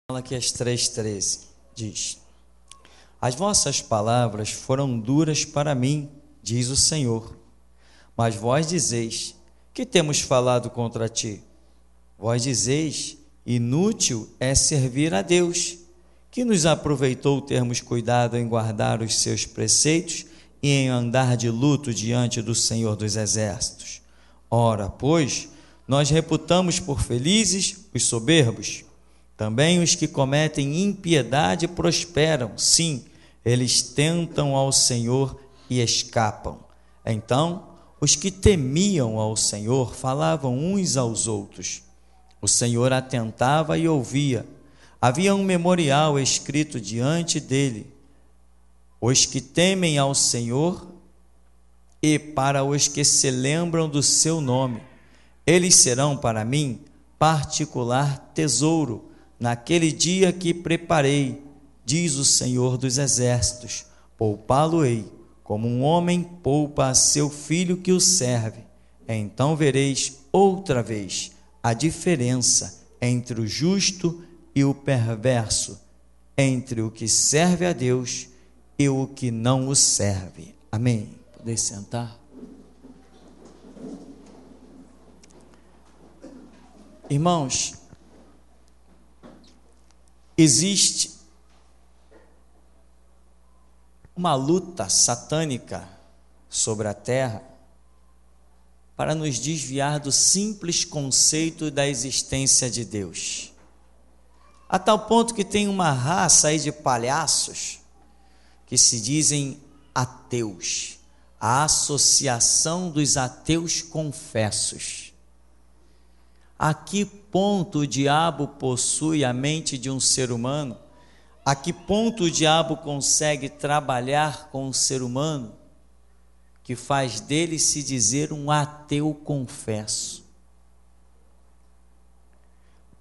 Malaquias 3,13 diz: As vossas palavras foram duras para mim, diz o Senhor. Mas vós dizeis: que temos falado contra ti? Vós dizeis: inútil é servir a Deus. Que nos aproveitou termos cuidado em guardar os seus preceitos e em andar de luto diante do Senhor dos Exércitos? Ora, pois, nós reputamos por felizes os soberbos. Também os que cometem impiedade prosperam. Sim, eles tentam ao Senhor e escapam. Então, os que temiam ao Senhor falavam uns aos outros. O Senhor atentava e ouvia. Havia um memorial escrito diante dele. Os que temem ao Senhor e para os que se lembram do seu nome. Eles serão para mim particular tesouro naquele dia que preparei, diz o Senhor dos Exércitos. Poupá-lo-ei, como um homem poupa a seu filho que o serve. Então vereis outra vez a diferença entre o justo e o perverso, entre o que serve a Deus e o que não o serve. Amém. Podem sentar. Irmãos, existe uma luta satânica sobre a terra para nos desviar do simples conceito da existência de Deus. A tal ponto que tem uma raça aí de palhaços que se dizem ateus, a Associação dos Ateus Confessos. A que ponto o diabo possui a mente de um ser humano? A que ponto o diabo consegue trabalhar com o ser humano que faz dele se dizer um ateu confesso?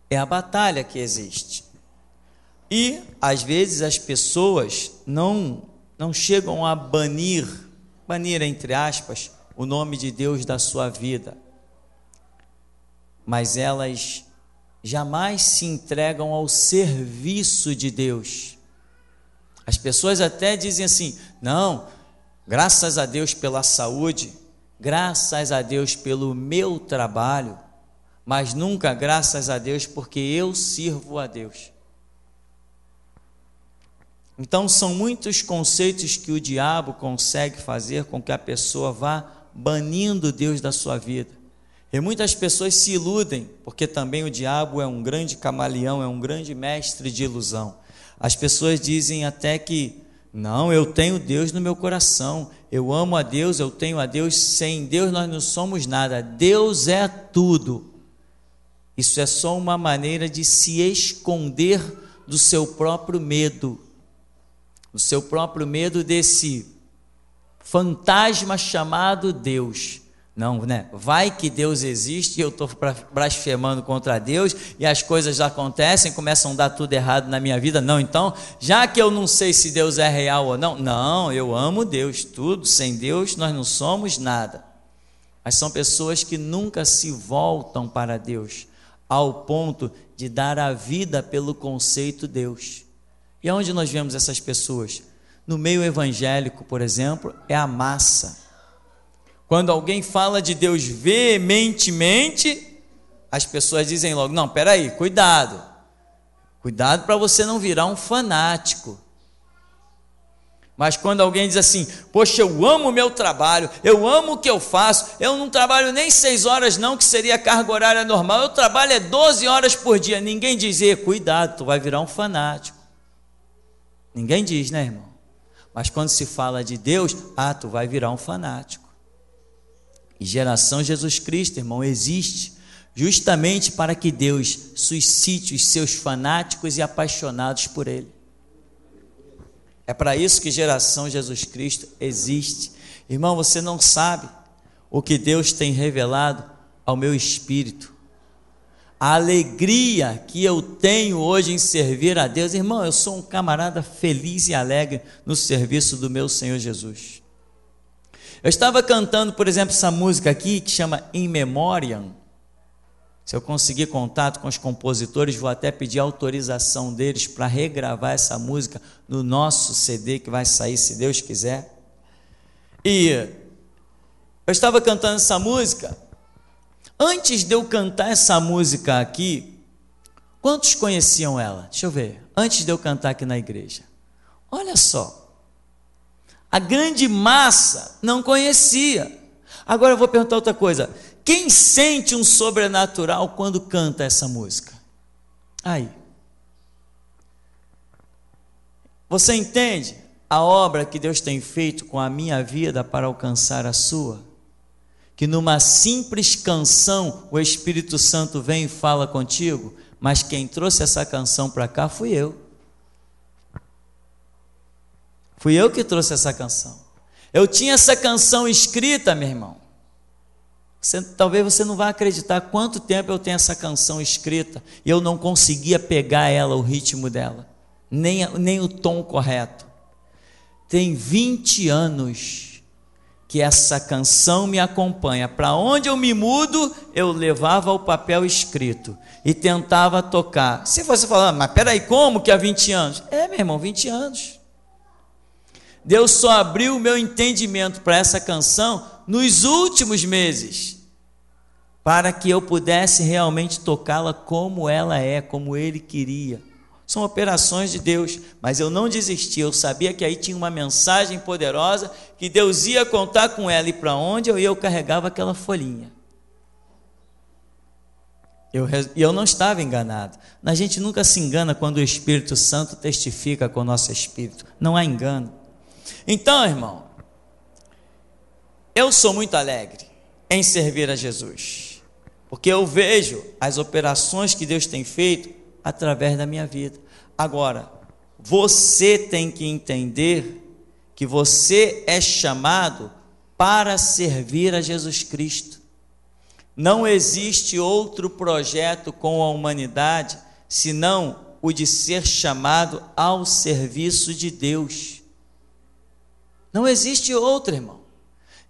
É a batalha que existe. E, às vezes, as pessoas não chegam a banir entre aspas, o nome de Deus da sua vida. Mas elas jamais se entregam ao serviço de Deus. As pessoas até dizem assim: não, graças a Deus pela saúde, graças a Deus pelo meu trabalho, mas nunca graças a Deus porque eu sirvo a Deus. Então são muitos conceitos que o diabo consegue fazer com que a pessoa vá banindo Deus da sua vida. E muitas pessoas se iludem, porque também o diabo é um grande camaleão, é um grande mestre de ilusão. As pessoas dizem até que, não, eu tenho Deus no meu coração, eu amo a Deus, eu tenho a Deus, sem Deus nós não somos nada, Deus é tudo. Isso é só uma maneira de se esconder do seu próprio medo, desse fantasma chamado Deus. Não, né? Vai que Deus existe e eu estou blasfemando contra Deus e as coisas já acontecem, começam a dar tudo errado na minha vida. Não, então, já que eu não sei se Deus é real ou não, eu amo Deus, tudo, sem Deus nós não somos nada. Mas são pessoas que nunca se voltam para Deus, ao ponto de dar a vida pelo conceito Deus. E aonde nós vemos essas pessoas? No meio evangélico, por exemplo, é a massa. Quando alguém fala de Deus veementemente, as pessoas dizem logo: não, peraí, cuidado para você não virar um fanático. Mas quando alguém diz assim: poxa, eu amo o meu trabalho, eu amo o que eu faço, eu não trabalho nem 6 horas não, que seria a carga horária normal, eu trabalho 12 horas por dia. Ninguém diz: cuidado, tu vai virar um fanático. Ninguém diz, né, irmão? Mas quando se fala de Deus, tu vai virar um fanático. E Geração Jesus Cristo, irmão, existe justamente para que Deus suscite os seus fanáticos e apaixonados por Ele. É para isso que Geração Jesus Cristo existe. Irmão, você não sabe o que Deus tem revelado ao meu espírito. A alegria que eu tenho hoje em servir a Deus. Irmão, eu sou um camarada feliz e alegre no serviço do meu Senhor Jesus. Eu estava cantando, por exemplo, essa música aqui que chama In Memoriam. Se eu conseguir contato com os compositores, vou até pedir autorização deles para regravar essa música no nosso CD que vai sair, se Deus quiser. E eu estava cantando essa música. Antes de eu cantar essa música aqui, quantos conheciam ela? Deixa eu ver. Antes de eu cantar aqui na igreja. Olha só. A grande massa não conhecia. Agora eu vou perguntar outra coisa. Quem sente um sobrenatural quando canta essa música? Aí. Você entende a obra que Deus tem feito com a minha vida para alcançar a sua? Que numa simples canção o Espírito Santo vem e fala contigo, mas quem trouxe essa canção para cá fui eu. Fui eu que trouxe essa canção. Eu tinha essa canção escrita, meu irmão. Talvez você não vá acreditar quanto tempo eu tenho essa canção escrita e eu não conseguia pegar ela, o ritmo dela, nem o tom correto. Tem 20 anos que essa canção me acompanha. Para onde eu me mudo, eu levava o papel escrito e tentava tocar. Se você falar, mas peraí, como que há 20 anos? Meu irmão, 20 anos. Deus só abriu o meu entendimento para essa canção nos últimos meses, para que eu pudesse realmente tocá-la como ela é, como Ele queria. São operações de Deus, mas eu não desisti, eu sabia que aí tinha uma mensagem poderosa, que Deus ia contar com ela, e para onde eu ia, eu carregava aquela folhinha. Eu não estava enganado. A gente nunca se engana quando o Espírito Santo testifica com o nosso espírito, não há engano. Então, irmão, eu sou muito alegre em servir a Jesus, porque eu vejo as operações que Deus tem feito através da minha vida. Agora, você tem que entender que você é chamado para servir a Jesus Cristo. Não existe outro projeto com a humanidade senão o de ser chamado ao serviço de Deus. Não existe outro, irmão.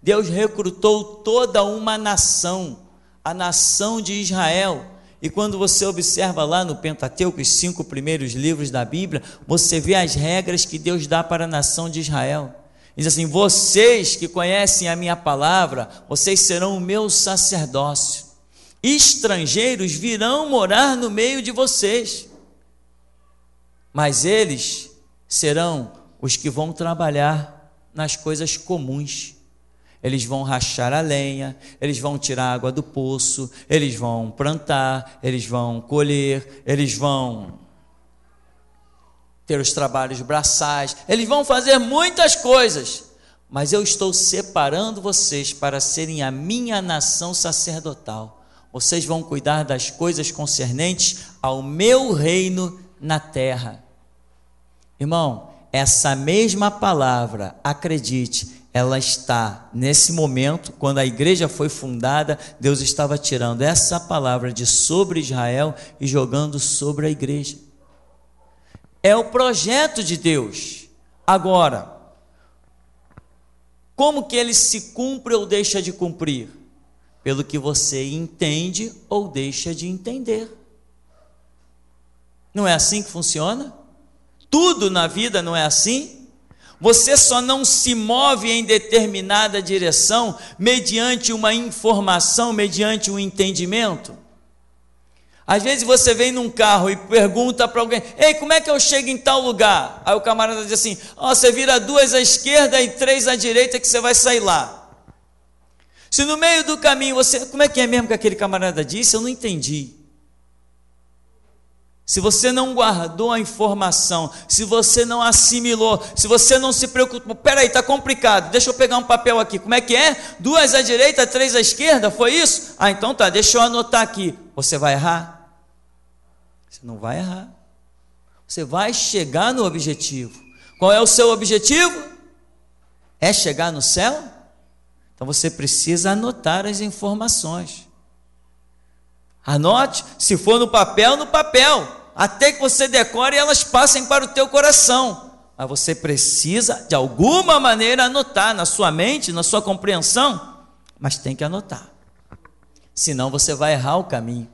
Deus recrutou toda uma nação, a nação de Israel. E quando você observa lá no Pentateuco, os 5 primeiros livros da Bíblia, você vê as regras que Deus dá para a nação de Israel. Diz assim: vocês que conhecem a minha palavra, vocês serão o meu sacerdócio. Estrangeiros virão morar no meio de vocês, mas eles serão os que vão trabalhar nas coisas comuns. Eles vão rachar a lenha, eles vão tirar a água do poço, eles vão plantar, eles vão colher, eles vão ter os trabalhos braçais, eles vão fazer muitas coisas, mas eu estou separando vocês para serem a minha nação sacerdotal. Vocês vão cuidar das coisas concernentes ao meu reino na terra. Irmão, essa mesma palavra, acredite, ela está nesse momento, quando a igreja foi fundada, Deus estava tirando essa palavra de sobre Israel e jogando sobre a igreja. É o projeto de Deus. Agora, como que ele se cumpre ou deixa de cumprir? Pelo que você entende ou deixa de entender. Não é assim que funciona? Tudo na vida não é assim? Você só não se move em determinada direção mediante uma informação, mediante um entendimento. Às vezes você vem num carro e pergunta para alguém: ei, como é que eu chego em tal lugar? Aí o camarada diz assim: você vira 2 à esquerda e 3 à direita que você vai sair lá. Se no meio do caminho você... Como é que é mesmo que aquele camarada disse? Eu não entendi. Se você não guardou a informação, se você não assimilou, se você não se preocupou, peraí, está complicado, deixa eu pegar um papel aqui, como é que é? 2 à direita, 3 à esquerda, foi isso? Então tá, deixa eu anotar aqui. Você vai errar? Você não vai errar. Você vai chegar no objetivo. Qual é o seu objetivo? É chegar no céu? Então você precisa anotar as informações. Anote, se for no papel, até que você decore e elas passem para o teu coração. Mas você precisa, de alguma maneira, anotar na sua mente, na sua compreensão, mas tem que anotar. Senão você vai errar o caminho.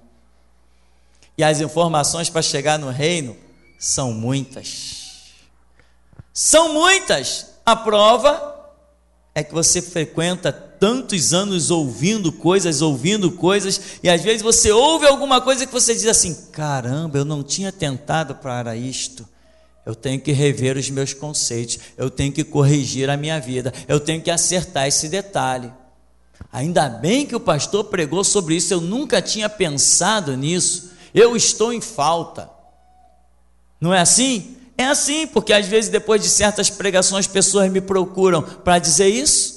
E as informações para chegar no reino são muitas. São muitas. A prova é que você frequenta tantos anos ouvindo coisas, e às vezes você ouve alguma coisa que você diz assim: caramba, eu não tinha tentado para isto. Eu tenho que rever os meus conceitos, eu tenho que corrigir a minha vida, eu tenho que acertar esse detalhe. Ainda bem que o pastor pregou sobre isso, eu nunca tinha pensado nisso, eu estou em falta. Não é assim? É assim, porque às vezes depois de certas pregações pessoas me procuram para dizer isso.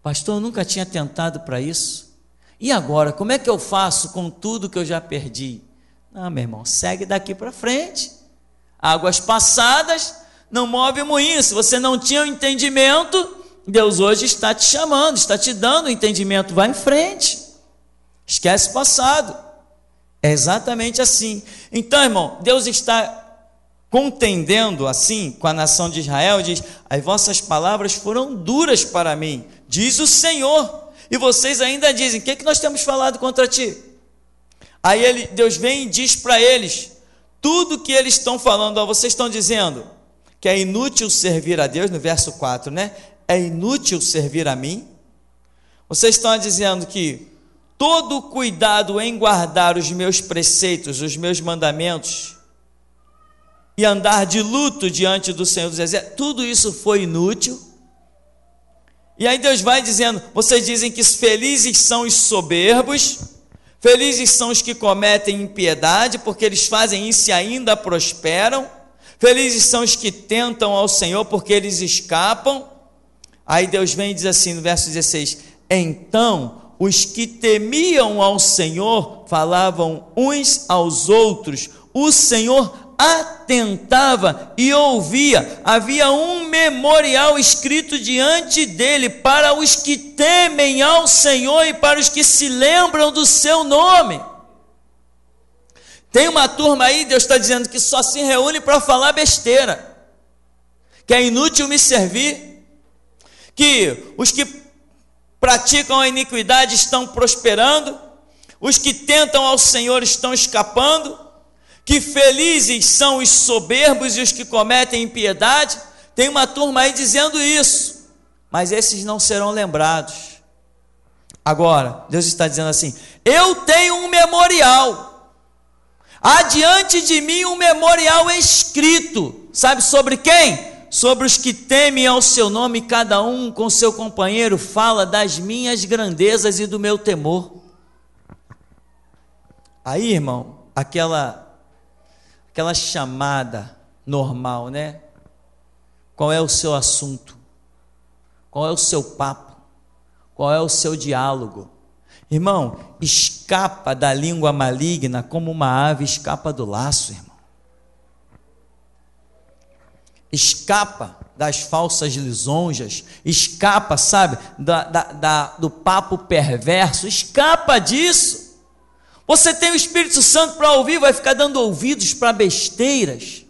Pastor, eu nunca tinha tentado para isso. E agora, como é que eu faço com tudo que eu já perdi? Não, meu irmão, segue daqui para frente. Águas passadas não move moinho. Se você não tinha o entendimento, Deus hoje está te chamando, está te dando o entendimento. Vai em frente. Esquece o passado. É exatamente assim. Então, irmão, Deus está contendendo assim com a nação de Israel, diz: as vossas palavras foram duras para mim, diz o Senhor, e vocês ainda dizem: o que nós temos falado contra ti? Aí Deus vem e diz para eles tudo que eles estão falando. Ó, vocês estão dizendo que é inútil servir a Deus, no verso 4, né? É inútil servir a mim. Vocês estão dizendo que todo cuidado em guardar os meus preceitos, os meus mandamentos, e andar de luto diante do Senhor dos Exércitos, tudo isso foi inútil. E aí Deus vai dizendo: vocês dizem que felizes são os soberbos, felizes são os que cometem impiedade, porque eles fazem isso e ainda prosperam, felizes são os que tentam ao Senhor, porque eles escapam. Aí Deus vem e diz assim no verso 16: então os que temiam ao Senhor falavam uns aos outros, o Senhor atentava e ouvia, havia um memorial escrito diante dele para os que temem ao Senhor e para os que se lembram do seu nome. Tem uma turma aí, Deus está dizendo, que só se reúne para falar besteira, que é inútil me servir, que os que praticam a iniquidade estão prosperando, os que tentam ao Senhor estão escapando, que felizes são os soberbos e os que cometem impiedade. Tem uma turma aí dizendo isso, mas esses não serão lembrados. Agora, Deus está dizendo assim: eu tenho um memorial, adiante de mim um memorial escrito, sabe sobre quem? Sobre os que temem ao seu nome, cada um com seu companheiro fala das minhas grandezas e do meu temor. Aí, irmão, aquela chamada normal, né? Qual é o seu assunto? Qual é o seu papo? Qual é o seu diálogo? Irmão, escapa da língua maligna como uma ave escapa do laço, irmão. Escapa das falsas lisonjas, escapa, sabe, do papo perverso, escapa disso. Você tem o Espírito Santo para ouvir, vai ficar dando ouvidos para besteiras.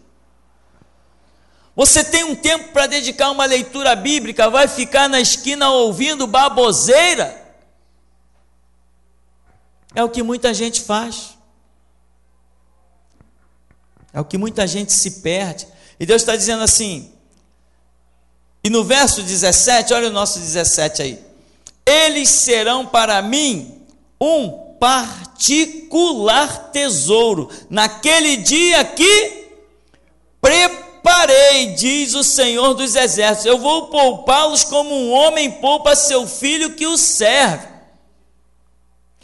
Você tem um tempo para dedicar uma leitura bíblica, vai ficar na esquina ouvindo baboseira. É o que muita gente faz. É o que muita gente se perde. E Deus está dizendo assim, e no verso 17, olha o nosso 17 aí: eles serão para mim um particular tesouro, naquele dia que preparei, diz o Senhor dos Exércitos. Eu vou poupá-los como um homem poupa seu filho que o serve.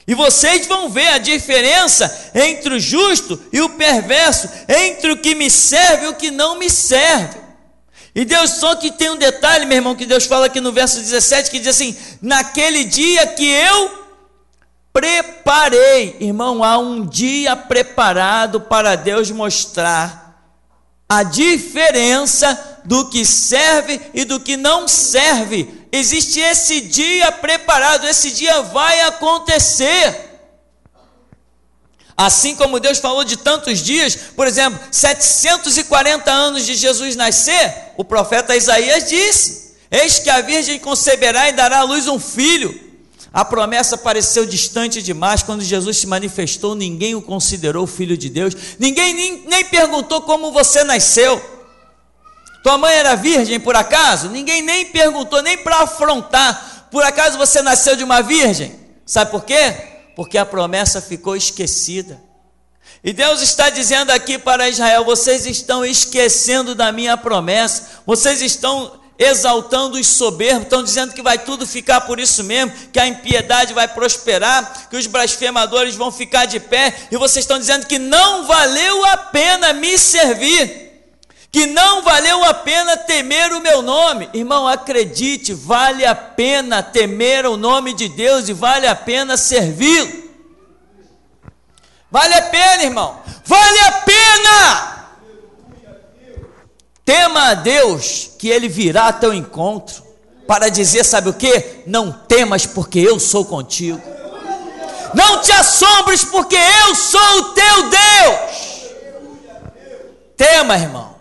E vocês vão ver a diferença entre o justo e o perverso, entre o que me serve e o que não me serve. E Deus, só que tem um detalhe, meu irmão, que Deus fala aqui no verso 17, que diz assim: naquele dia que eu preparei. Irmão, há um dia preparado para Deus mostrar a diferença do que serve e do que não serve. Existe esse dia preparado, esse dia vai acontecer. Assim como Deus falou de tantos dias, por exemplo, 740 anos de Jesus nascer, o profeta Isaías disse: eis que a virgem conceberá e dará à luz um filho. A promessa pareceu distante demais. Quando Jesus se manifestou, ninguém o considerou filho de Deus. Ninguém nem perguntou como você nasceu. Tua mãe era virgem por acaso? Ninguém nem perguntou, nem para afrontar. Por acaso você nasceu de uma virgem? Sabe por quê? Porque a promessa ficou esquecida. E Deus está dizendo aqui para Israel: vocês estão esquecendo da minha promessa, vocês estão exaltando os soberbos, estão dizendo que vai tudo ficar por isso mesmo, que a impiedade vai prosperar, que os blasfemadores vão ficar de pé, e vocês estão dizendo que não valeu a pena me servir, que não valeu a pena temer o meu nome. Irmão, acredite, vale a pena temer o nome de Deus e vale a pena servi-lo. Vale a pena, irmão, vale a pena. Tema a Deus, que Ele virá ao teu encontro, para dizer, sabe o que? Não temas, porque eu sou contigo. Não te assombres, porque eu sou o teu Deus. Tema, irmão,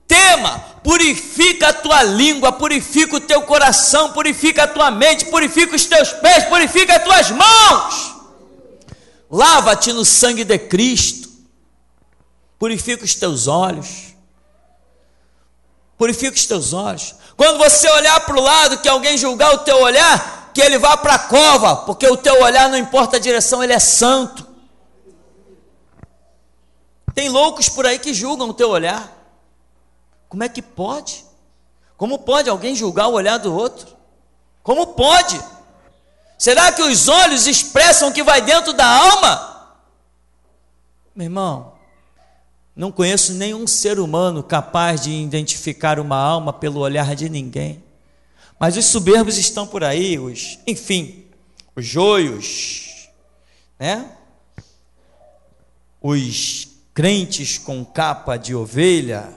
tema. Purifica a tua língua, purifica o teu coração, purifica a tua mente, purifica os teus pés, purifica as tuas mãos. Lava-te no sangue de Cristo, purifica os teus olhos, purifica os teus olhos. Quando você olhar para o lado, que alguém julgar o teu olhar, que ele vá para a cova, porque o teu olhar não importa a direção, ele é santo. Tem loucos por aí que julgam o teu olhar. Como é que pode? Como pode alguém julgar o olhar do outro? Como pode? Será que os olhos expressam o que vai dentro da alma? Meu irmão, não conheço nenhum ser humano capaz de identificar uma alma pelo olhar de ninguém. Mas os soberbos estão por aí, os joios, né? Os crentes com capa de ovelha,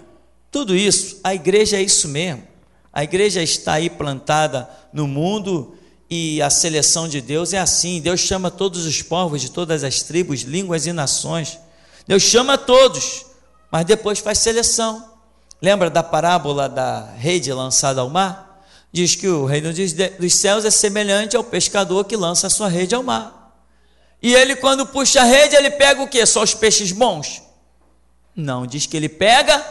tudo isso. A igreja é isso mesmo. A igreja está aí plantada no mundo. E a seleção de Deus é assim. Deus chama todos os povos de todas as tribos, línguas e nações. Deus chama todos, mas depois faz seleção. Lembra da parábola da rede lançada ao mar? Diz que o reino dos céus é semelhante ao pescador que lança a sua rede ao mar. E ele, quando puxa a rede, ele pega o quê? Só os peixes bons? Não, diz que ele pega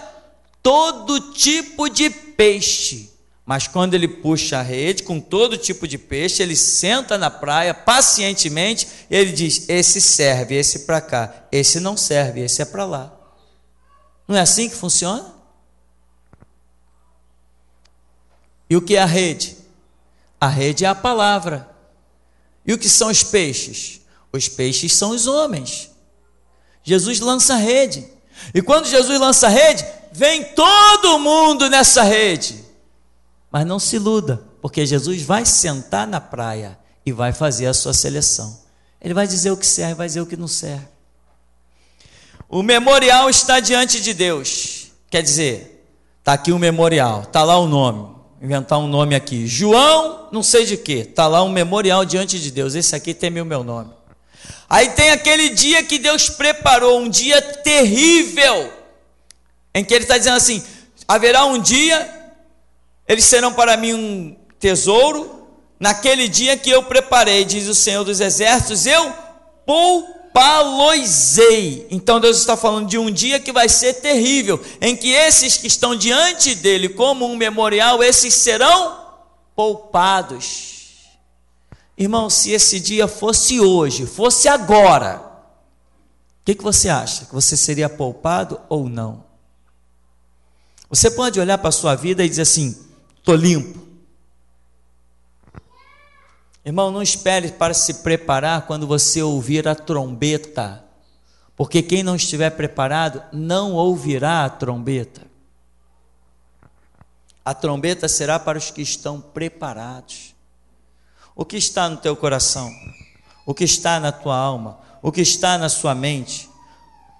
todo tipo de peixe. Mas quando ele puxa a rede com todo tipo de peixe, ele senta na praia pacientemente, ele diz: esse serve, esse para cá, esse não serve, esse é para lá. Não é assim que funciona? E o que é a rede? A rede é a palavra. E o que são os peixes? Os peixes são os homens. Jesus lança a rede. E quando Jesus lança a rede, vem todo mundo nessa rede. Mas não se iluda, porque Jesus vai sentar na praia e vai fazer a sua seleção. Ele vai dizer o que serve, vai dizer o que não serve. O memorial está diante de Deus. Quer dizer, está aqui um memorial, está lá o nome. Inventar um nome aqui. João, não sei de quê. Está lá um memorial diante de Deus. Esse aqui tem o meu nome. Aí tem aquele dia que Deus preparou, um dia terrível, em que Ele está dizendo assim: haverá um dia... eles serão para mim um tesouro, naquele dia que eu preparei, diz o Senhor dos Exércitos, eu poupá-los-ei. Então Deus está falando de um dia que vai ser terrível, em que esses que estão diante dele como um memorial, esses serão poupados. Irmão, se esse dia fosse hoje, fosse agora, o que você acha? Que você seria poupado ou não? Você pode olhar para a sua vida e dizer assim: estou limpo. Irmão, não espere para se preparar quando você ouvir a trombeta, porque quem não estiver preparado não ouvirá a trombeta. A trombeta será para os que estão preparados. O que está no teu coração? O que está na tua alma? O que está na sua mente?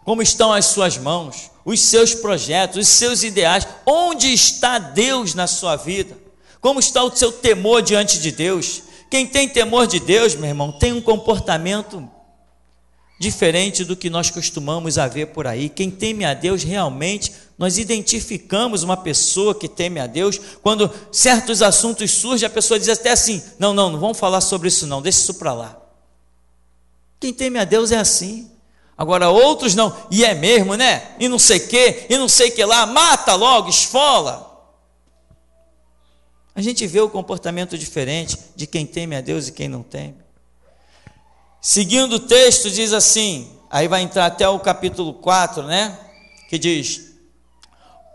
Como estão as suas mãos? Os seus projetos, os seus ideais? Onde está Deus na sua vida? Como está o seu temor diante de Deus? Quem tem temor de Deus, meu irmão, tem um comportamento diferente do que nós costumamos a ver por aí. Quem teme a Deus realmente Nós identificamos uma pessoa que teme a Deus quando certos assuntos surgem, a pessoa diz até assim: não vamos falar sobre isso não, deixa isso para lá. Quem teme a Deus é assim. Agora outros não, e é mesmo, né? E não sei o que, e não sei o que lá, mata logo, esfola. A gente vê o comportamento diferente de quem teme a Deus e quem não teme. Seguindo o texto, diz assim, aí vai entrar até o capítulo 4, né? Que diz: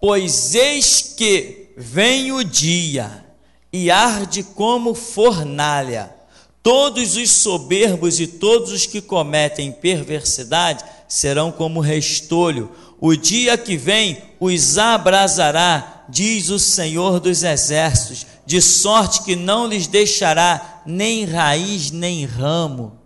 pois eis que vem o dia, e arde como fornalha. Todos os soberbos e todos os que cometem perversidade serão como restolho. O dia que vem os abrasará, diz o Senhor dos Exércitos, de sorte que não lhes deixará nem raiz nem ramo.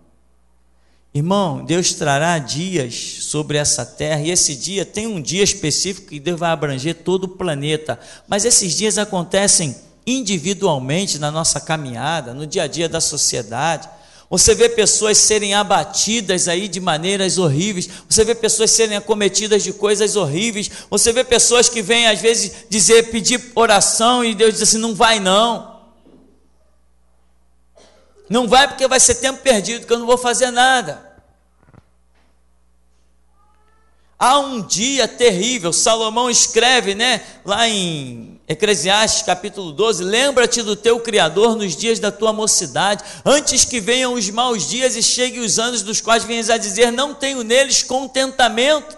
Irmão, Deus trará dias sobre essa terra, e esse dia tem um dia específico que Deus vai abranger todo o planeta, mas esses dias acontecem individualmente na nossa caminhada, no dia a dia da sociedade. Você vê pessoas serem abatidas aí de maneiras horríveis, você vê pessoas serem acometidas de coisas horríveis, você vê pessoas que vêm às vezes pedir oração e Deus diz assim: não vai não, não vai porque vai ser tempo perdido, que eu não vou fazer nada. Há um dia terrível, Salomão escreve, né, lá em Eclesiastes capítulo 12, lembra-te do teu Criador nos dias da tua mocidade, antes que venham os maus dias e cheguem os anos dos quais venhas a dizer, não tenho neles contentamento.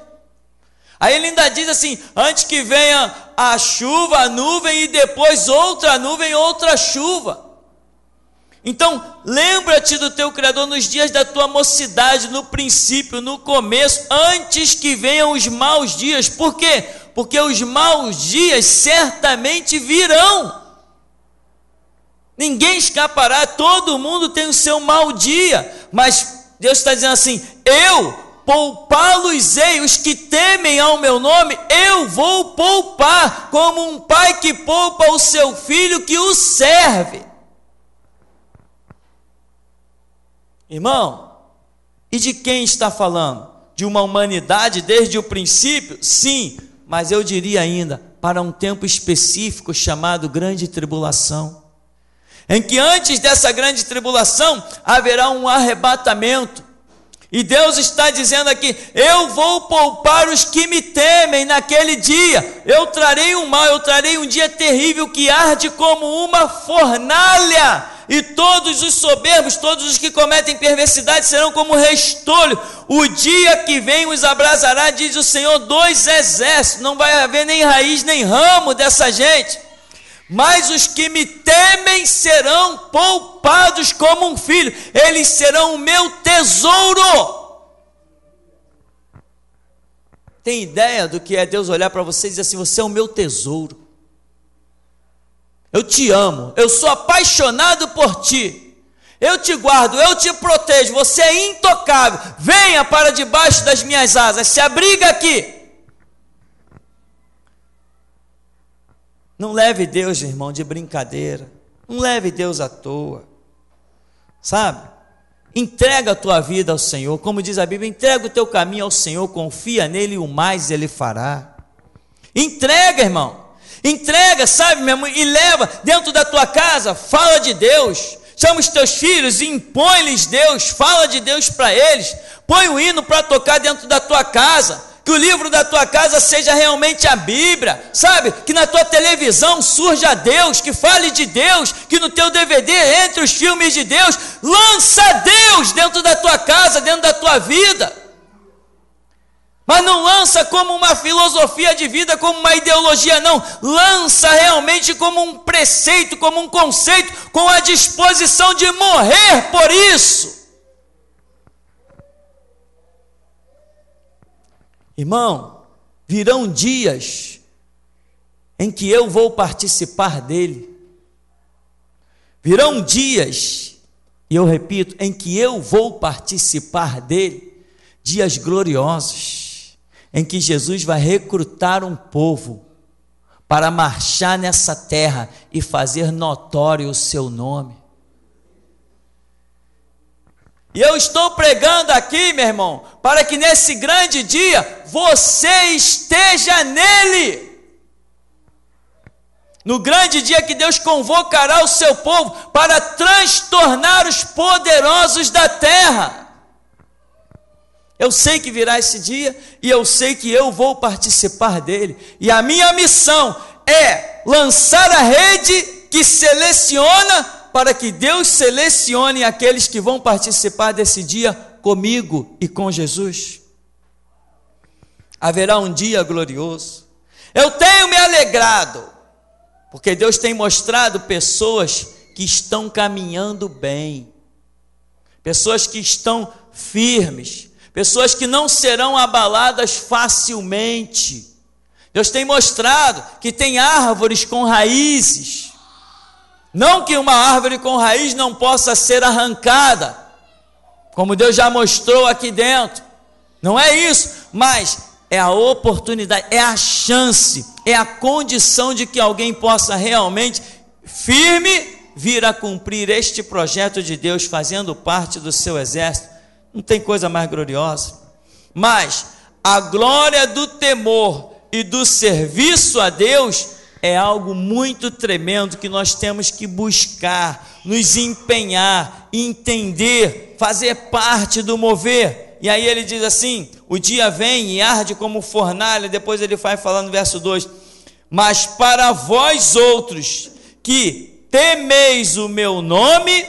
Aí ele ainda diz assim, antes que venha a chuva, a nuvem, e depois outra nuvem, outra chuva. Então, lembra-te do teu Criador nos dias da tua mocidade, no princípio, no começo, antes que venham os maus dias. Por quê? Porque os maus dias certamente virão. Ninguém escapará, todo mundo tem o seu mau dia, mas Deus está dizendo assim, eu poupá-los-ei, os que temem ao meu nome, eu vou poupar, como um pai que poupa o seu filho que o serve. Irmão, e de quem está falando? De uma humanidade desde o princípio? Sim, mas eu diria ainda, para um tempo específico chamado grande tribulação, em que antes dessa grande tribulação haverá um arrebatamento, e Deus está dizendo aqui, eu vou poupar os que me temem naquele dia, eu trarei um mal, eu trarei um dia terrível que arde como uma fornalha, e todos os soberbos, todos os que cometem perversidade serão como restolho. O dia que vem os abrasará, diz o Senhor dos Exércitos. Não vai haver nem raiz nem ramo dessa gente, mas os que me temem serão poupados como um filho, eles serão o meu tesouro. Tem ideia do que é Deus olhar para você e dizer assim, você é o meu tesouro, eu te amo, eu sou apaixonado por ti, eu te guardo, eu te protejo, você é intocável, venha para debaixo das minhas asas, se abriga aqui. Não leve Deus, irmão, de brincadeira, não leve Deus à toa, sabe? Entrega a tua vida ao Senhor, como diz a Bíblia, entrega o teu caminho ao Senhor, confia nele e o mais ele fará. Entrega, irmão. Entrega, sabe, meu irmão, e leva dentro da tua casa, fala de Deus, chama os teus filhos e impõe-lhes Deus, fala de Deus para eles, põe o hino para tocar dentro da tua casa, que o livro da tua casa seja realmente a Bíblia, sabe, que na tua televisão surja Deus, que fale de Deus, que no teu DVD entre os filmes de Deus, lança Deus dentro da tua casa, dentro da tua vida. Mas não lança como uma filosofia de vida, como uma ideologia, não. Lança realmente como um preceito, como um conceito, com a disposição de morrer por isso. Irmão, virão dias em que eu vou participar dele. Virão dias, e eu repito, em que eu vou participar dele. Dias gloriosos, em que Jesus vai recrutar um povo para marchar nessa terra e fazer notório o seu nome. E eu estou pregando aqui, meu irmão, para que nesse grande dia você esteja nele. no grande dia que Deus convocará o seu povo para transtornar os poderosos da terra. Eu sei que virá esse dia e eu sei que eu vou participar dele. E a minha missão é lançar a rede que seleciona para que Deus selecione aqueles que vão participar desse dia comigo e com Jesus. Haverá um dia glorioso. Eu tenho me alegrado, porque Deus tem mostrado pessoas que estão caminhando bem, pessoas que estão firmes, pessoas que não serão abaladas facilmente. Deus tem mostrado que tem árvores com raízes. Não que uma árvore com raiz não possa ser arrancada, como Deus já mostrou aqui dentro. Não é isso, mas é a oportunidade, é a chance, é a condição de que alguém possa realmente, firme, vir a cumprir este projeto de Deus, fazendo parte do seu exército. Não tem coisa mais gloriosa. Mas a glória do temor e do serviço a Deus é algo muito tremendo que nós temos que buscar, nos empenhar, entender, fazer parte do mover. E aí ele diz assim: o dia vem e arde como fornalha. Depois ele vai falando no verso 2: mas para vós outros que temeis o meu nome,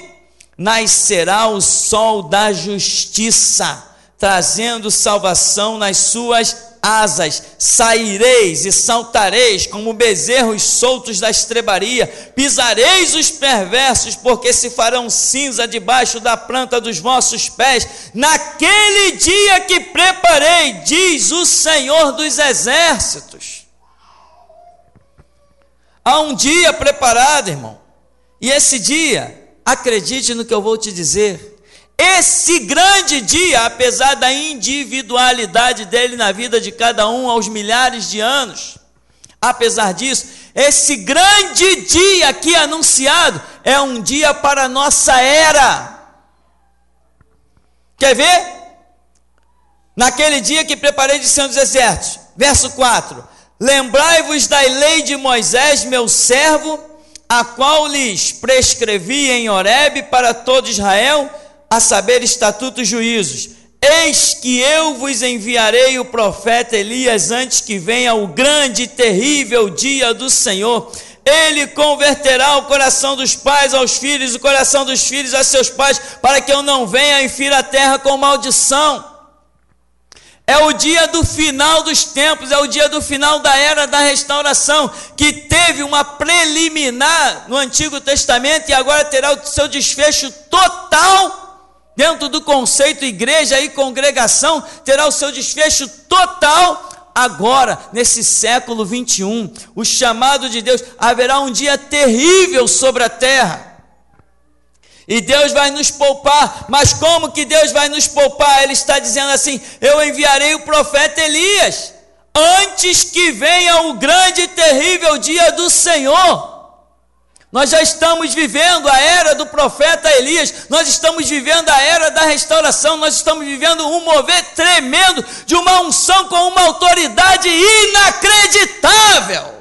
nascerá o sol da justiça, trazendo salvação nas suas asas. Saireis e saltareis como bezerros soltos da estrebaria, pisareis os perversos, porque se farão cinza debaixo da planta dos vossos pés, naquele dia que preparei, diz o Senhor dos exércitos. Há um dia preparado, irmão, e esse dia, acredite no que eu vou te dizer, esse grande dia, apesar da individualidade dele na vida de cada um aos milhares de anos, apesar disso, esse grande dia aqui anunciado é um dia para a nossa era. Quer ver? Naquele dia que preparei de Senhor dos Exércitos, verso 4: lembrai-vos da lei de Moisés, meu servo, a qual lhes prescrevi em Horebe para todo Israel, a saber, estatutos e juízos. Eis que eu vos enviarei o profeta Elias antes que venha o grande e terrível dia do Senhor. Ele converterá o coração dos pais aos filhos, o coração dos filhos a seus pais, para que eu não venha e fira a terra com maldição. É o dia do final dos tempos, é o dia do final da era da restauração, que teve uma preliminar no Antigo Testamento e agora terá o seu desfecho total. Dentro do conceito igreja e congregação, terá o seu desfecho total agora, nesse século 21. O chamado de Deus, haverá um dia terrível sobre a terra. E Deus vai nos poupar. Mas como que Deus vai nos poupar? Ele está dizendo assim: eu enviarei o profeta Elias antes que venha o grande e terrível dia do Senhor. Nós já estamos vivendo a era do profeta Elias, nós estamos vivendo a era da restauração, nós estamos vivendo um mover tremendo de uma unção com uma autoridade inacreditável.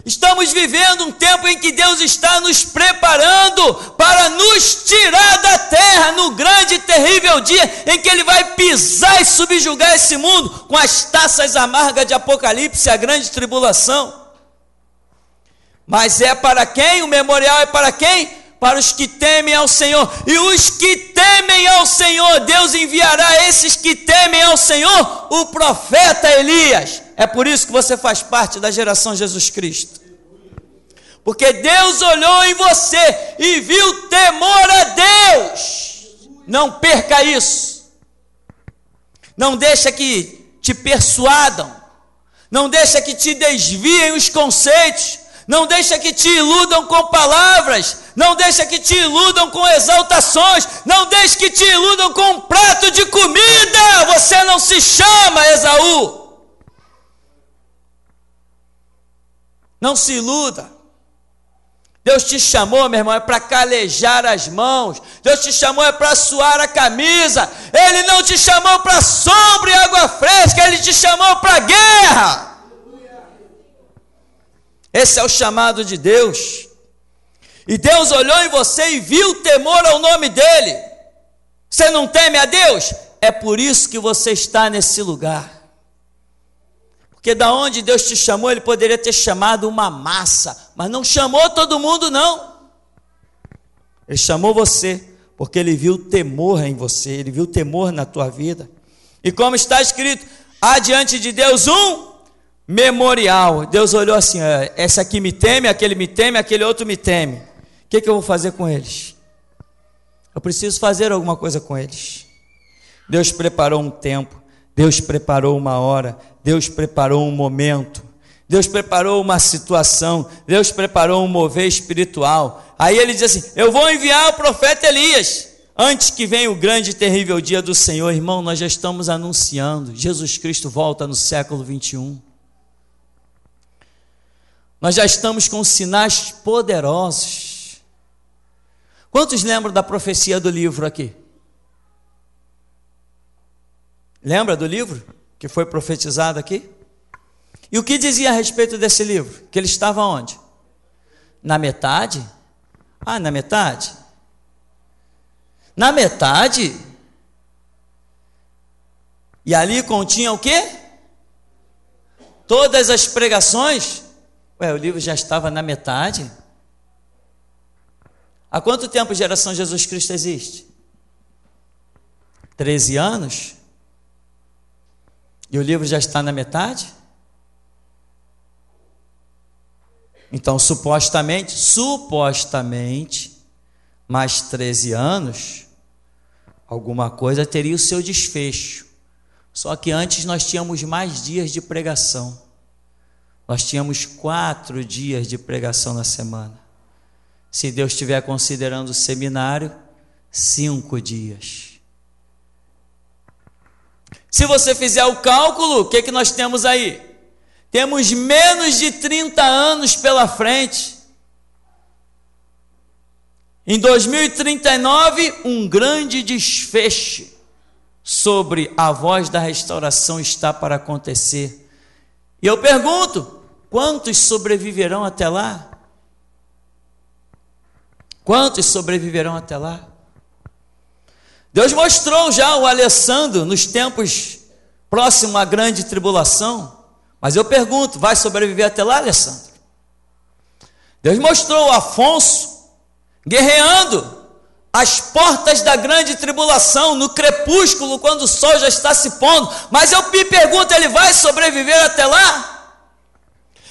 Estamos vivendo um tempo em que Deus está nos preparando para nos tirar da terra no grande e terrível dia em que Ele vai pisar e subjugar esse mundo com as taças amargas de Apocalipse, a grande tribulação. Mas é para quem? O memorial é para quem? Para os que temem ao Senhor. E os que temem ao Senhor, Deus enviará a esses que temem ao Senhor o profeta Elias. É por isso que você faz parte da geração Jesus Cristo. Porque Deus olhou em você e viu temor a Deus. Não perca isso. Não deixa que te persuadam. Não deixa que te desviem os conceitos. Não deixa que te iludam com palavras, não deixa que te iludam com exaltações, não deixa que te iludam com um prato de comida. Você não se chama Esaú. Não se iluda. Deus te chamou, meu irmão, é para calejar as mãos. Deus te chamou é para suar a camisa. Ele não te chamou para sombra e água fresca, Ele te chamou para guerra. Esse é o chamado de Deus. E Deus olhou em você e viu temor ao nome dele. Você não teme a Deus? É por isso que você está nesse lugar. Porque da onde Deus te chamou, Ele poderia ter chamado uma massa, mas não chamou todo mundo, não. Ele chamou você, porque Ele viu temor em você, Ele viu temor na tua vida. E como está escrito, há diante de Deus um memorial. Deus olhou assim, esse aqui me teme, aquele outro me teme. O que eu vou fazer com eles? Eu preciso fazer alguma coisa com eles. Deus preparou um tempo, Deus preparou uma hora, Deus preparou um momento, Deus preparou uma situação, Deus preparou um mover espiritual. Aí ele diz assim, eu vou enviar o profeta Elias, antes que venha o grande e terrível dia do Senhor. Irmão, nós já estamos anunciando, Jesus Cristo volta no século 21. Nós já estamos com sinais poderosos. Quantos lembram da profecia do livro aqui? Lembra do livro que foi profetizado aqui? E o que dizia a respeito desse livro? Que ele estava onde? Na metade? Ah, na metade? Na metade? E ali continha o quê? Todas as pregações? Ué, o livro já estava na metade? Há quanto tempo a geração Jesus Cristo existe? 13 anos? E o livro já está na metade? Então, supostamente, mais 13 anos, alguma coisa teria o seu desfecho. Só que antes nós tínhamos mais dias de pregação. Nós tínhamos 4 dias de pregação na semana. Se Deus estiver considerando o seminário, 5 dias. Se você fizer o cálculo, o que nós temos aí? Temos menos de 30 anos pela frente. Em 2039, um grande desfecho sobre a voz da restauração está para acontecer. E eu pergunto, quantos sobreviverão até lá? Quantos sobreviverão até lá? Deus mostrou já o Alessandro nos tempos próximos à grande tribulação. Mas eu pergunto, vai sobreviver até lá, Alessandro? Deus mostrou o Afonso guerreando às portas da grande tribulação, no crepúsculo, quando o sol já está se pondo. Mas eu me pergunto, ele vai sobreviver até lá?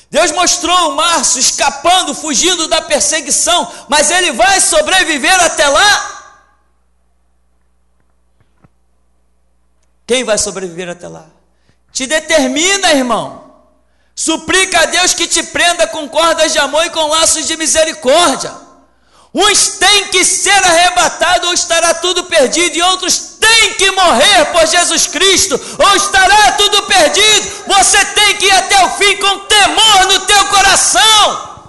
Deus mostrou o Márcio escapando, fugindo da perseguição, mas ele vai sobreviver até lá? Quem vai sobreviver até lá? Te determina, irmão. Suplica a Deus que te prenda com cordas de amor e com laços de misericórdia. Uns têm que ser arrebatados ou estará tudo perdido, e outros têm que morrer por Jesus Cristo ou estará tudo perdido. Você tem que ir até o fim com temor no teu coração,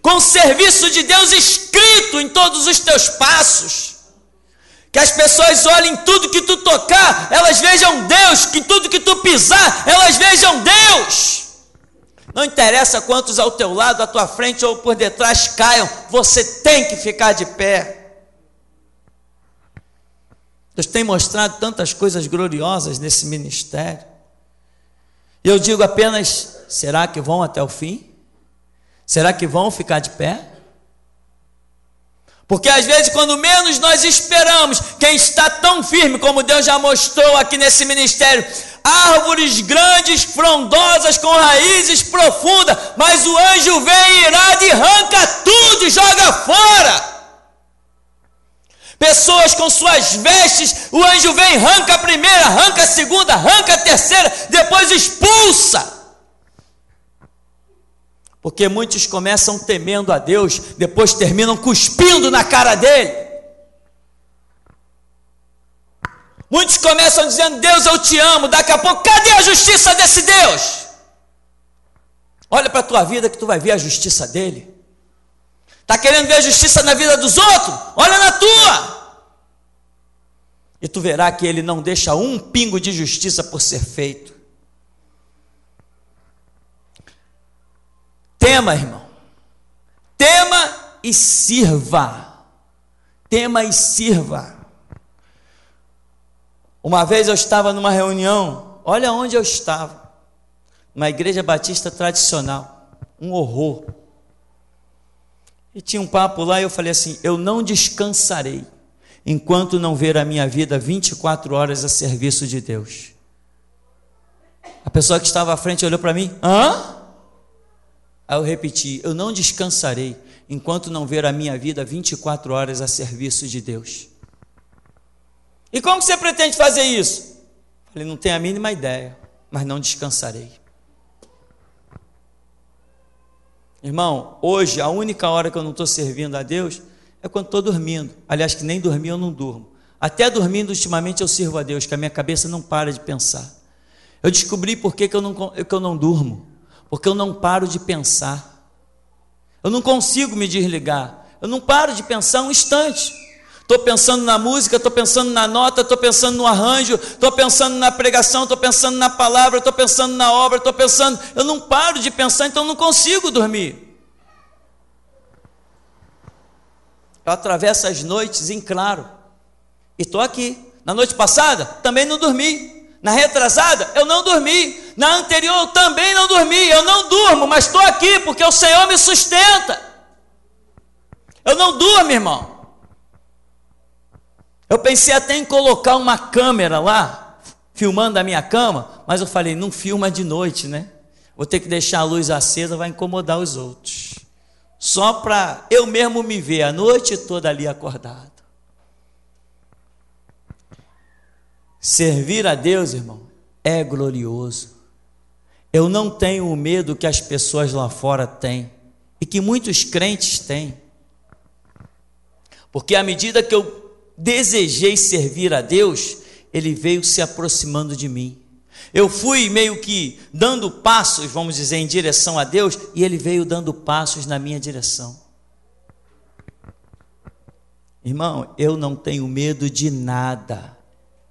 com o serviço de Deus escrito em todos os teus passos. Que as pessoas olhem tudo que tu tocar, elas vejam Deus, que tudo que tu pisar, elas vejam Deus. Não interessa quantos ao teu lado, à tua frente ou por detrás caiam, você tem que ficar de pé. Deus tem mostrado tantas coisas gloriosas nesse ministério. E eu digo apenas, será que vão até o fim? Será que vão ficar de pé? Porque às vezes, quando menos nós esperamos, quem está tão firme, como Deus já mostrou aqui nesse ministério, árvores grandes, frondosas, com raízes profundas, mas o anjo vem irado e arranca tudo e joga fora. Pessoas com suas vestes, o anjo vem, arranca a primeira, arranca a segunda, arranca a terceira, depois expulsa. Porque muitos começam temendo a Deus, depois terminam cuspindo na cara dele. Muitos começam dizendo, Deus, eu te amo. Daqui a pouco, cadê a justiça desse Deus? Olha para a tua vida que tu vai ver a justiça dele. Está querendo ver a justiça na vida dos outros? Olha na tua. E tu verá que ele não deixa um pingo de justiça por ser feito. Tem tema, irmão. Tema e sirva. Tema e sirva. Uma vez eu estava numa reunião, olha onde eu estava, numa igreja batista tradicional, um horror. E tinha um papo lá e eu falei assim: eu não descansarei enquanto não ver a minha vida 24 horas a serviço de Deus. A pessoa que estava à frente olhou para mim: hã? Aí eu repeti: eu não descansarei enquanto não ver a minha vida 24 horas a serviço de Deus. E como você pretende fazer isso? Falei: não tenho a mínima ideia, mas não descansarei. Irmão, hoje a única hora que eu não estou servindo a Deus é quando estou dormindo. Aliás, que nem dormir eu não durmo. Até dormindo ultimamente eu sirvo a Deus, que a minha cabeça não para de pensar. Eu descobri por que eu não durmo. Porque eu não paro de pensar. Eu não consigo me desligar. Eu não paro de pensar um instante. Estou pensando na música, estou pensando na nota, estou pensando no arranjo, estou pensando na pregação, estou pensando na palavra, estou pensando na obra, estou pensando... Eu não paro de pensar, então eu não consigo dormir. Eu atravesso as noites em claro. E estou aqui. Na noite passada, também não dormi. Na retrasada, eu não dormi. Na anterior, eu também não dormi. Eu não durmo, mas estou aqui porque o Senhor me sustenta. Eu não durmo, irmão. Eu pensei até em colocar uma câmera lá, filmando a minha cama, mas eu falei: não filma de noite, né? Vou ter que deixar a luz acesa, vai incomodar os outros. Só para eu mesmo me ver a noite toda ali acordado. Servir a Deus, irmão, é glorioso. Eu não tenho o medo que as pessoas lá fora têm, e que muitos crentes têm. Porque à medida que eu desejei servir a Deus, Ele veio se aproximando de mim. Eu fui meio que dando passos, vamos dizer, em direção a Deus, e Ele veio dando passos na minha direção. Irmão, eu não tenho medo de nada.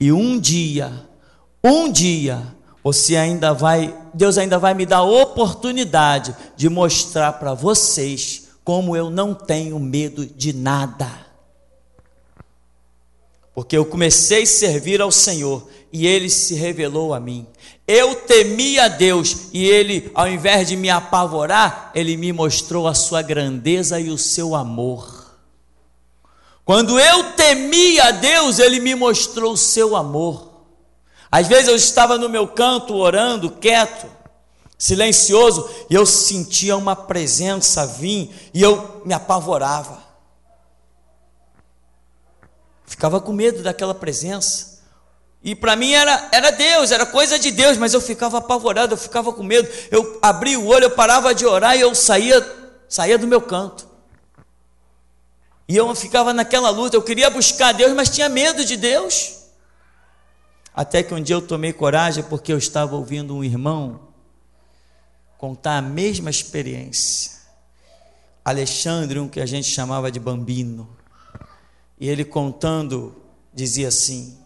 E um dia, Deus ainda vai me dar a oportunidade de mostrar para vocês como eu não tenho medo de nada. Porque eu comecei a servir ao Senhor e Ele se revelou a mim. Eu temi a Deus e Ele, ao invés de me apavorar, Ele me mostrou a sua grandeza e o seu amor. Quando eu temi a Deus, Ele me mostrou o seu amor. Às vezes eu estava no meu canto orando, quieto, silencioso, e eu sentia uma presença vir e eu me apavorava. Ficava com medo daquela presença. E para mim era Deus, era coisa de Deus, mas eu ficava apavorado, eu ficava com medo. Eu abria o olho, eu parava de orar e eu saía do meu canto. E eu ficava naquela luta, eu queria buscar Deus, mas tinha medo de Deus. Até que um dia eu tomei coragem, porque eu estava ouvindo um irmão contar a mesma experiência. Alexandre, um que a gente chamava de Bambino. E ele contando, dizia assim: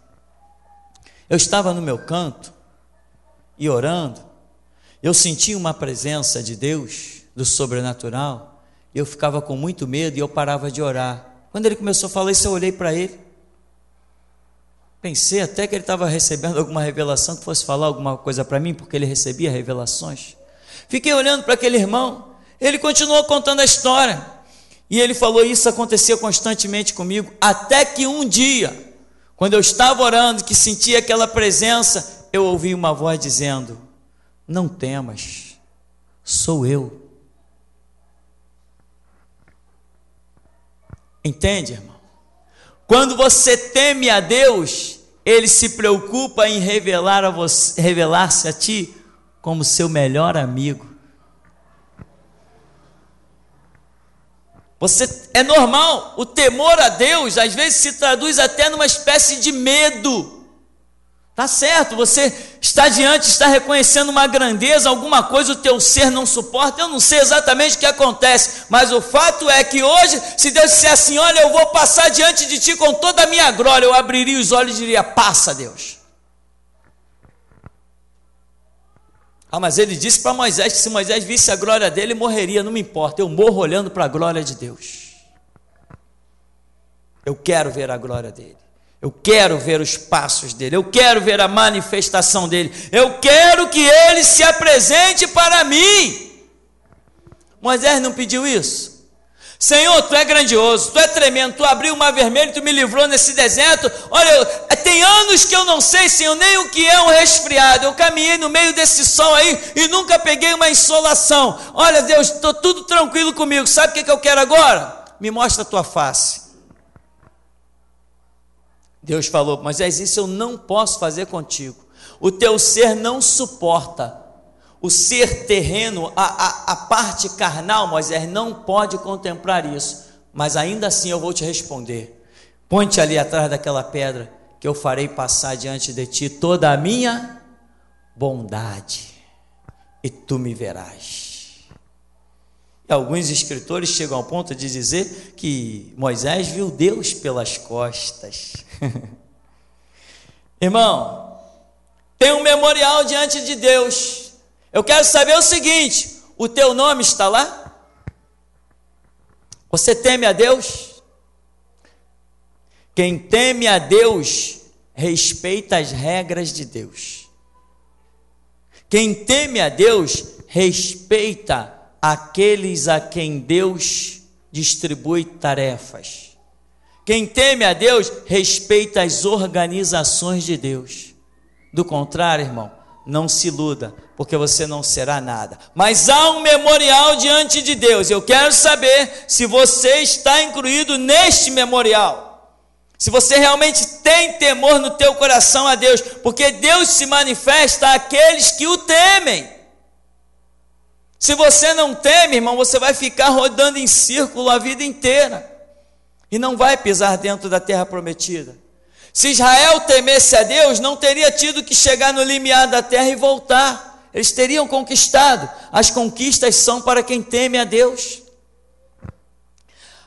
eu estava no meu canto e orando, eu sentia uma presença de Deus, do sobrenatural, e eu ficava com muito medo e eu parava de orar. Quando ele começou a falar isso, eu olhei para ele, pensei até que ele estava recebendo alguma revelação, que fosse falar alguma coisa para mim, porque ele recebia revelações. Fiquei olhando para aquele irmão, ele continuou contando a história. E ele falou: isso acontecia constantemente comigo, até que um dia, quando eu estava orando, que sentia aquela presença, eu ouvi uma voz dizendo: não temas, sou eu. Entende, irmão? Quando você teme a Deus, Ele se preocupa em revelar-se a ti como seu melhor amigo. É normal, o temor a Deus às vezes se traduz até numa espécie de medo. Tá certo, você está diante, está reconhecendo uma grandeza, alguma coisa o teu ser não suporta. Eu não sei exatamente o que acontece, mas o fato é que hoje, se Deus disser assim: olha, eu vou passar diante de ti com toda a minha glória, eu abriria os olhos e diria: passa, Deus. Ah, mas ele disse para Moisés que se Moisés visse a glória dele, morreria. Não me importa, eu morro olhando para a glória de Deus. Eu quero ver a glória dele. Eu quero ver os passos dele. Eu quero ver a manifestação dele. Eu quero que ele se apresente para mim. Moisés não pediu isso? Senhor, tu é grandioso, tu é tremendo, tu abriu o mar vermelho, tu me livrou nesse deserto. Olha, tem anos que eu não sei, Senhor, nem o que é um resfriado. Eu caminhei no meio desse sol aí e nunca peguei uma insolação. Olha, Deus, estou tudo tranquilo comigo. Sabe o que eu quero agora? Me mostra a tua face. Deus falou: Moisés, isso eu não posso fazer contigo. O teu ser não suporta. O ser terreno, a parte carnal, Moisés, não pode contemplar isso. Mas ainda assim eu vou te responder. Põe-te ali atrás daquela pedra, que eu farei passar diante de ti toda a minha bondade, e tu me verás. E alguns escritores chegam ao ponto de dizer que Moisés viu Deus pelas costas. Irmão, tem um memorial diante de Deus. Eu quero saber o seguinte: o teu nome está lá? Você teme a Deus? Quem teme a Deus respeita as regras de Deus. Quem teme a Deus respeita aqueles a quem Deus distribui tarefas. Quem teme a Deus respeita as organizações de Deus. Do contrário, irmão, não se iluda, porque você não será nada. Mas há um memorial diante de Deus. Eu quero saber se você está incluído neste memorial. Se você realmente tem temor no teu coração a Deus, porque Deus se manifesta àqueles que o temem. Se você não teme, irmão, você vai ficar rodando em círculo a vida inteira e não vai pisar dentro da terra prometida. Se Israel temesse a Deus, não teria tido que chegar no limiar da terra e voltar. Eles teriam conquistado. As conquistas são para quem teme a Deus.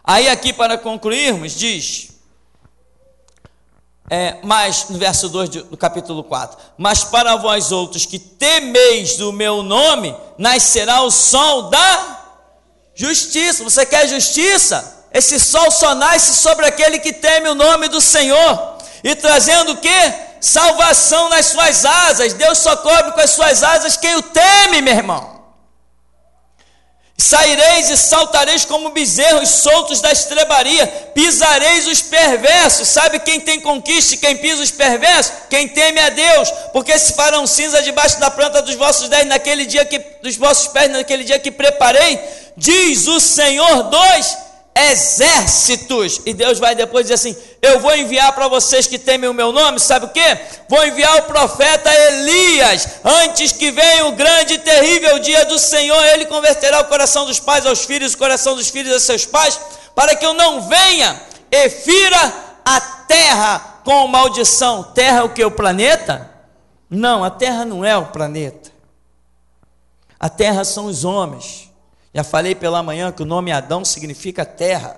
Aí aqui, para concluirmos, diz, mas no verso 2 do capítulo 4, mas para vós outros que temeis do meu nome, nascerá o sol da justiça. Você quer justiça? Esse sol só nasce sobre aquele que teme o nome do Senhor. E trazendo o quê? Salvação nas suas asas. Deus só cobre com as suas asas quem o teme, meu irmão. Saireis e saltareis como bezerros soltos da estrebaria, pisareis os perversos. Sabe quem tem conquista e quem pisa os perversos? Quem teme a Deus, porque se farão cinza debaixo da planta dos vossos pés naquele dia que preparei, diz o Senhor dos exércitos. E Deus vai depois dizer assim: eu vou enviar para vocês que temem o meu nome, sabe o que? Vou enviar o profeta Elias, antes que venha o grande e terrível dia do Senhor. Ele converterá o coração dos pais aos filhos, o coração dos filhos a seus pais, para que eu não venha e fira a terra com maldição. Terra é o que? O planeta? Não, a terra não é o planeta. A terra são os homens. Já falei pela manhã que o nome Adão significa terra.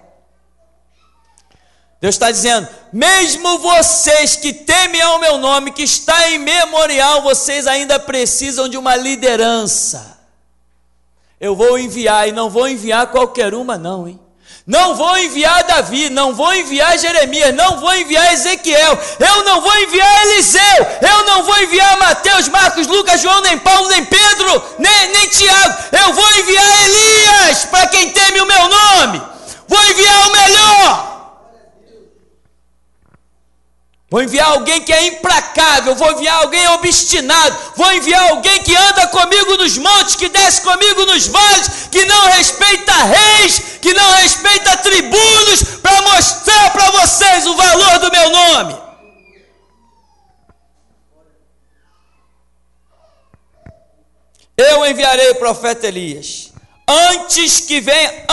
Deus está dizendo: mesmo vocês que temem ao meu nome, que está em memorial, vocês ainda precisam de uma liderança. Eu vou enviar, e não vou enviar qualquer uma não, hein? Não vou enviar Davi, não vou enviar Jeremias, não vou enviar Ezequiel, eu não vou enviar Eliseu, eu não vou enviar Mateus, Marcos, Lucas, João, nem Paulo, nem Pedro, nem Tiago. Eu vou enviar Elias, para quem teme o meu nome. Vou enviar o melhor. Vou enviar alguém que é implacável, vou enviar alguém obstinado, vou enviar alguém que anda comigo nos montes, que desce comigo nos vales, que não respeita reis, que não respeita tribunos, para mostrar para vocês o valor do meu nome. Eu enviarei o profeta Elias, antes que venha,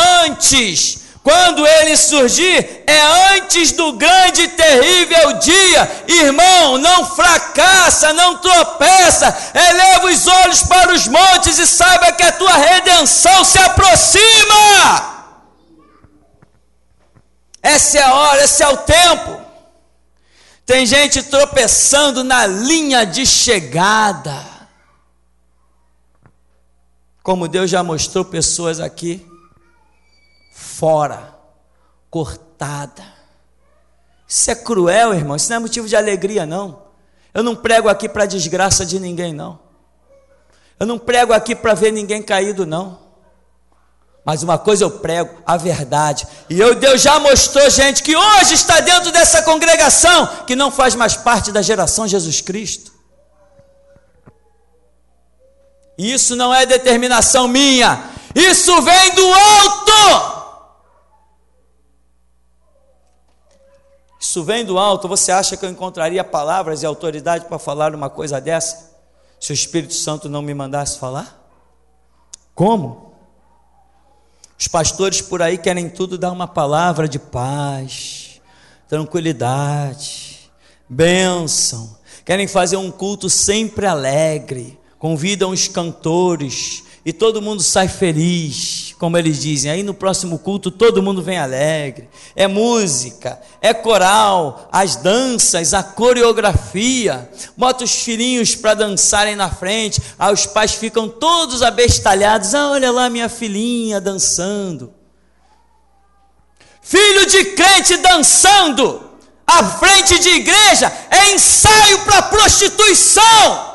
quando ele surgir, é antes do grande e terrível dia. Irmão, não fracassa, não tropeça, eleva os olhos para os montes e saiba que a tua redenção se aproxima. Essa é a hora, esse é o tempo. Tem gente tropeçando na linha de chegada. como Deus já mostrou pessoas aqui, fora, cortada. Isso é cruel, irmão, isso não é motivo de alegria, não. Eu não prego aqui para desgraça de ninguém, não. Eu não prego aqui para ver ninguém caído, não. Mas uma coisa eu prego, a verdade. E Deus já mostrou gente que hoje está dentro dessa congregação, que não faz mais parte da geração Jesus Cristo. E isso não é determinação minha, isso vem do alto. Isso vem do alto. Você acha que eu encontraria palavras e autoridade para falar uma coisa dessa, se o Espírito Santo não me mandasse falar? Como? Os pastores por aí querem tudo dar uma palavra de paz, tranquilidade, bênção. Querem fazer um culto sempre alegre, convidam os cantores e todo mundo sai feliz, como eles dizem. Aí no próximo culto todo mundo vem alegre. É música, é coral, as danças, a coreografia. Bota os filhinhos para dançarem na frente. Aí os pais ficam todos abestalhados. Olha lá minha filhinha dançando. Filho de crente dançando à frente de igreja é ensaio para prostituição.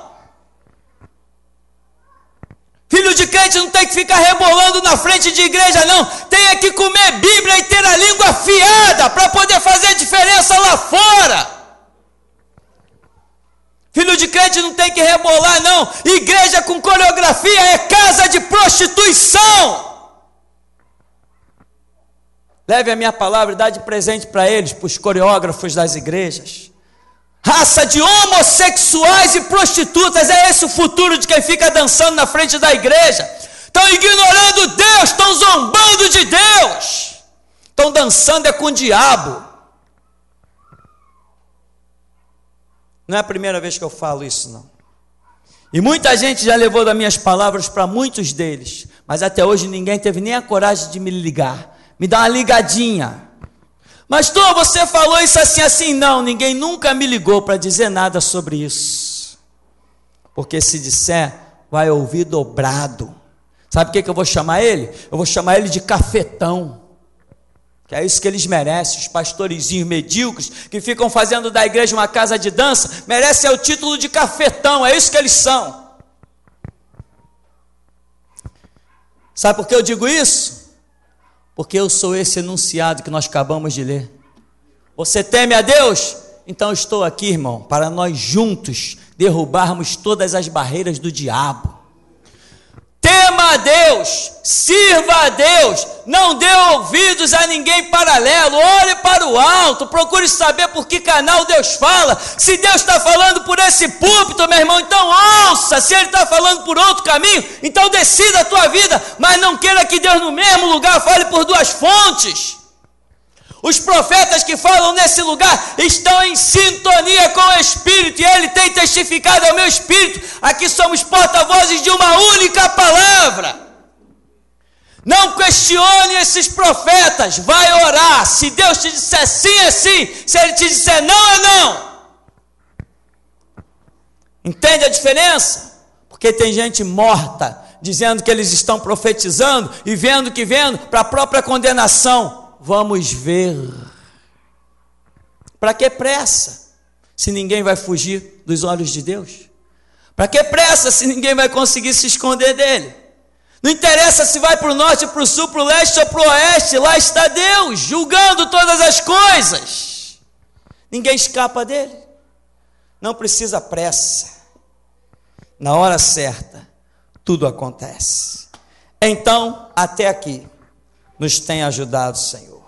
Filho de crente não tem que ficar rebolando na frente de igreja, não. Tem que comer Bíblia e ter a língua afiada para poder fazer diferença lá fora. Filho de crente não tem que rebolar, não. Igreja com coreografia é casa de prostituição. Leve a minha palavra e dá de presente para eles, para os coreógrafos das igrejas. Raça de homossexuais e prostitutas, é esse o futuro de quem fica dançando na frente da igreja. Estão ignorando Deus, estão zombando de Deus, estão dançando com o diabo. Não é a primeira vez que eu falo isso, não. E muita gente já levou das minhas palavras para muitos deles, mas até hoje ninguém teve nem a coragem de me ligar, me dar uma ligadinha. Mas você falou isso assim, não, ninguém nunca me ligou para dizer nada sobre isso, porque se disser, vai ouvir dobrado. Sabe o que eu vou chamar ele? Eu vou chamar ele de cafetão, que é isso que eles merecem. Os pastorezinhos medíocres, que ficam fazendo da igreja uma casa de dança, merecem o título de cafetão, é isso que eles são. Sabe por que eu digo isso? Porque eu sou esse enunciado que nós acabamos de ler. Você teme a Deus? Então estou aqui, irmão, para nós juntos derrubarmos todas as barreiras do diabo. Tema a Deus, sirva a Deus, não dê ouvidos a ninguém paralelo, olhe para o alto, procure saber por que canal Deus fala. Se Deus está falando por esse púlpito, meu irmão, então ouça. Se Ele está falando por outro caminho, então decida a tua vida, mas não queira que Deus no mesmo lugar fale por duas fontes. Os profetas que falam nesse lugar estão em sintonia com o Espírito, e Ele tem testificado ao meu Espírito. Aqui somos porta-vozes de uma única palavra. Não questione esses profetas, vai orar. Se Deus te disser sim, é sim. Se Ele te disser não, é não. Entende a diferença? Porque tem gente morta, dizendo que eles estão profetizando, e vendo para a própria condenação. Vamos ver. Para que pressa, se ninguém vai fugir dos olhos de Deus? Para que pressa, se ninguém vai conseguir se esconder dele? Não interessa se vai para o norte, para o sul, para o leste ou para o oeste, lá está Deus, julgando todas as coisas. Ninguém escapa dele. Não precisa pressa. Na hora certa, tudo acontece. Então, até aqui, nos tem ajudado, Senhor.